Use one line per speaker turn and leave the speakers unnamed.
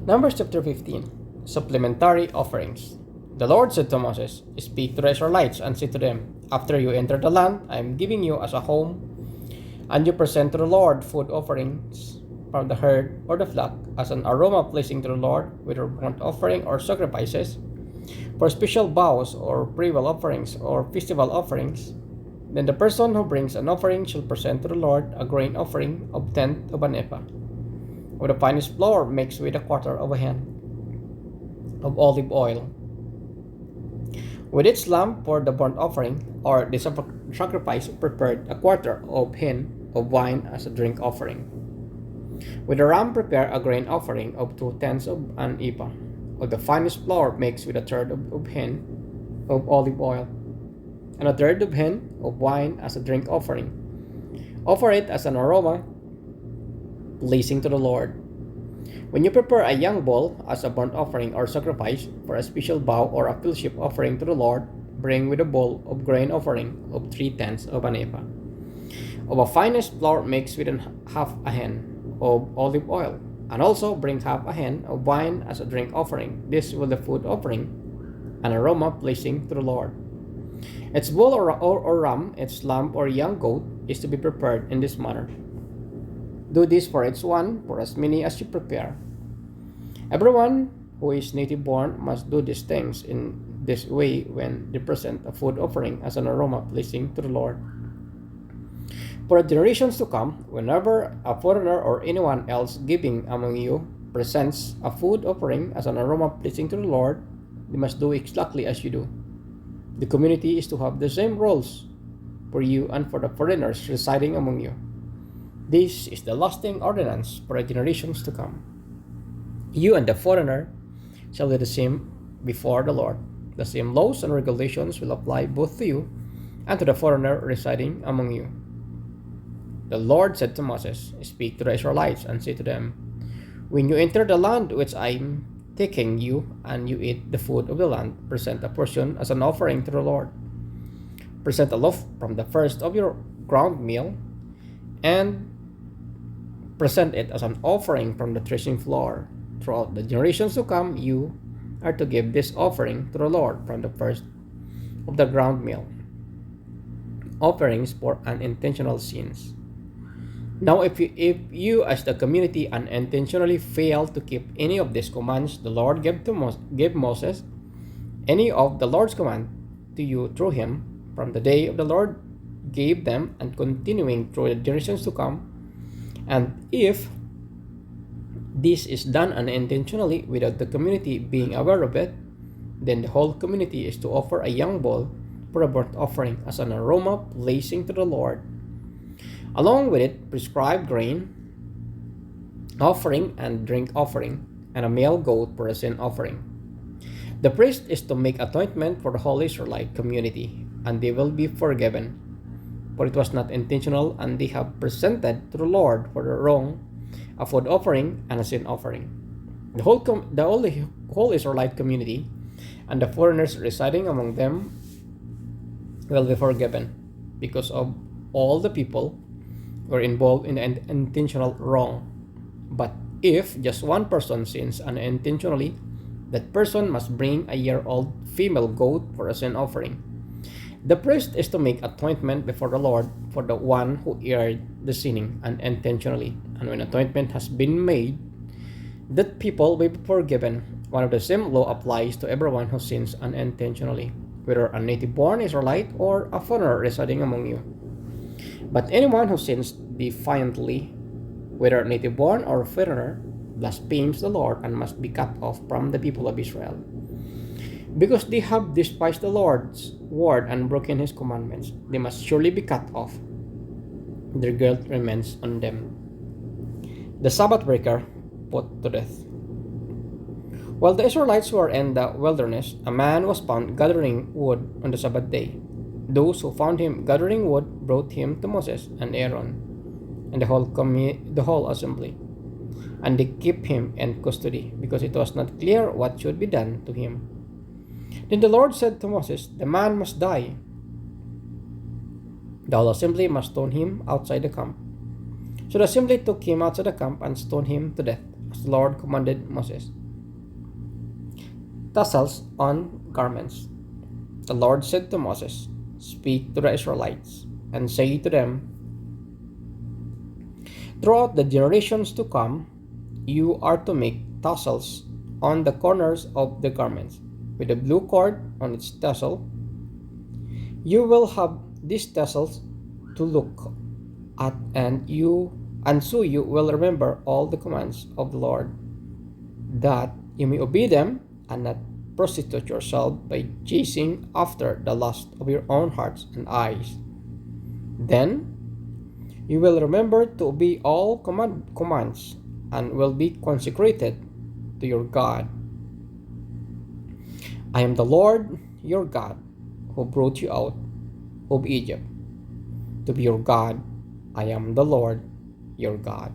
Numbers chapter 15. Supplementary offerings. The Lord said to Moses, "Speak to the Israelites and say to them, after you enter the land I am giving you as a home, and you present to the Lord food offerings from the herd or the flock as an aroma pleasing to the Lord, whether burnt offering or sacrifices, for special vows or freewill offerings or festival offerings. Then the person who brings an offering shall present to the Lord a grain offering of tenth of an ephah, with the finest flour mixed with a quarter of a hin of olive oil, with its lamb for the burnt offering, or the sacrifice prepared a quarter of hin of wine as a drink offering. With the ram prepare a grain offering of 2/10 of an ephah, of the finest flour mixed with a third of hin of olive oil, and a third of hin of wine as a drink offering. Offer it as an aroma pleasing to the Lord. When you prepare a young bull as a burnt offering or sacrifice for a special vow or a fellowship offering to the Lord, bring with a bowl of grain offering of 3/10 of an ephah, of a finest flour mixed with half a hin of olive oil, and also bring half a hin of wine as a drink offering. This will the food offering, an aroma pleasing to the Lord. Its bull or ram, its lamb or young goat is to be prepared in this manner. Do this for its one, for as many as you prepare. Everyone who is native born must do these things in this way when they present a food offering as an aroma pleasing to the Lord. For generations to come, whenever a foreigner or anyone else giving among you presents a food offering as an aroma pleasing to the Lord, they must do exactly as you do. The community is to have the same rules for you and for the foreigners residing among you. This is the lasting ordinance for the generations to come. You and the foreigner shall do the same before the Lord. The same laws and regulations will apply both to you and to the foreigner residing among you. The Lord said to Moses, "Speak to the Israelites and say to them, when you enter the land which I am taking you and you eat the food of the land, present a portion as an offering to the Lord. Present a loaf from the first of your ground meal, and present it as an offering from the threshing floor. Throughout the generations to come, you are to give this offering to the Lord from the first of the ground meal, offerings for unintentional sins. Now, if you as the community unintentionally fail to keep any of these commands the Lord gave Moses, any of the Lord's command to you through him, from the day of the Lord gave them and continuing through the generations to come, and if this is done unintentionally without the community being aware of it, then the whole community is to offer a young bull for a burnt offering as an aroma pleasing to the Lord. Along with it, prescribed grain offering and drink offering, and a male goat for a sin offering. The priest is to make atonement for the whole Israelite community, and they will be forgiven, for it was not intentional, and they have presented to the Lord for the wrong a food offering and a sin offering. The whole Israelite community and the foreigners residing among them will be forgiven, because of all the people were involved in an intentional wrong. But if just one person sins unintentionally, that person must bring a year-old female goat for a sin offering. The priest is to make atonement before the Lord for the one who erred the sinning unintentionally, and when atonement has been made, that people will be forgiven. One of the same law applies to everyone who sins unintentionally, whether a native-born Israelite or a foreigner residing among you. But anyone who sins defiantly, whether native-born or foreigner, blasphemes the Lord and must be cut off from the people of Israel. Because they have despised the Lord's word and broken his commandments, they must surely be cut off. Their guilt remains on them. The Sabbath breaker put to death. While the Israelites were in the wilderness, a man was found gathering wood on the Sabbath day. Those who found him gathering wood brought him to Moses and Aaron and the whole assembly, and they kept him in custody, because it was not clear what should be done to him. Then the Lord said to Moses, "The man must die. The whole assembly must stone him outside the camp." So the assembly took him outside the camp and stoned him to death, the Lord commanded Moses. Tassels on garments. The Lord said to Moses, "Speak to the Israelites, and say to them, throughout the generations to come, you are to make tassels on the corners of the garments, with a blue cord on its tassel. You will have these tassels to look at, and so you will remember all the commands of the Lord, that you may obey them and not prostitute yourself by chasing after the lust of your own hearts and eyes. Then you will remember to obey all commands and will be consecrated to your God. I am the Lord your God, who brought you out of Egypt. To be your God, I am the Lord your God."